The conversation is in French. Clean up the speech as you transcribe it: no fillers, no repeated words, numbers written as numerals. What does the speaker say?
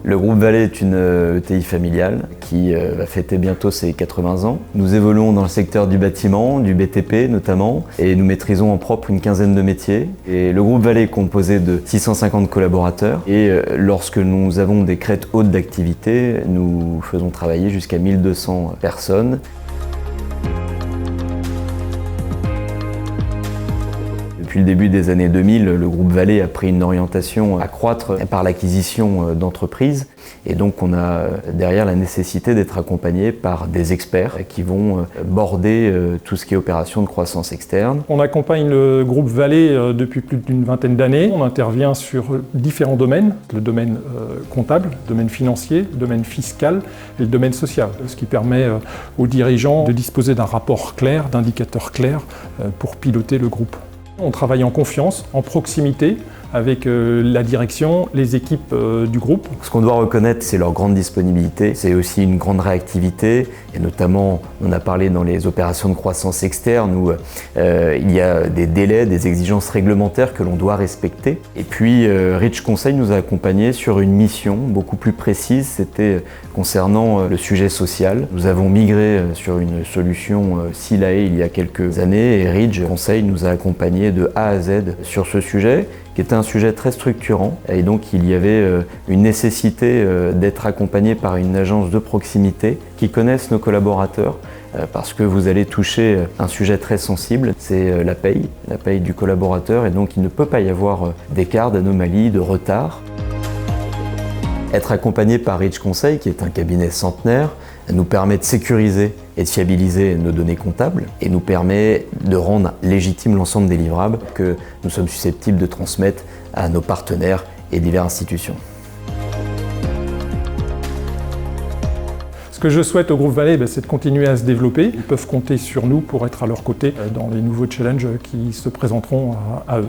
Le groupe Vallée est une ETI familiale qui va fêter bientôt ses 80 ans. Nous évoluons dans le secteur du bâtiment, du BTP notamment, et nous maîtrisons en propre une quinzaine de métiers. Et le groupe Vallée est composé de 650 collaborateurs et lorsque nous avons des crêtes hautes d'activité, nous faisons travailler jusqu'à 1200 personnes. Depuis le début des années 2000, le groupe Vallée a pris une orientation à croître par l'acquisition d'entreprises. Et donc on a derrière la nécessité d'être accompagné par des experts qui vont border tout ce qui est opération de croissance externe. On accompagne le groupe Vallée depuis plus d'une vingtaine d'années. On intervient sur différents domaines, le domaine comptable, le domaine financier, le domaine fiscal et le domaine social, ce qui permet aux dirigeants de disposer d'un rapport clair, d'indicateurs clairs pour piloter le groupe. On travaille en confiance, en proximité, avec la direction, les équipes du groupe. Ce qu'on doit reconnaître, c'est leur grande disponibilité, c'est aussi une grande réactivité, et notamment, on a parlé dans les opérations de croissance externe où il y a des délais, des exigences réglementaires que l'on doit respecter. Et puis, Rich Conseil nous a accompagnés sur une mission beaucoup plus précise, c'était concernant le sujet social. Nous avons migré sur une solution Silae il y a quelques années, et Rich Conseil nous a accompagnés de A à Z sur ce sujet, qui était un sujet très structurant, et donc il y avait une nécessité d'être accompagné par une agence de proximité qui connaisse nos collaborateurs, parce que vous allez toucher un sujet très sensible, c'est la paye du collaborateur, et donc il ne peut pas y avoir d'écart, d'anomalie, de retard. Être accompagné par Rich Conseil, qui est un cabinet centenaire, nous permet de sécuriser et de fiabiliser nos données comptables et nous permet de rendre légitime l'ensemble des livrables que nous sommes susceptibles de transmettre à nos partenaires et diverses institutions. Ce que je souhaite au groupe Vallée, c'est de continuer à se développer. Ils peuvent compter sur nous pour être à leur côté dans les nouveaux challenges qui se présenteront à eux.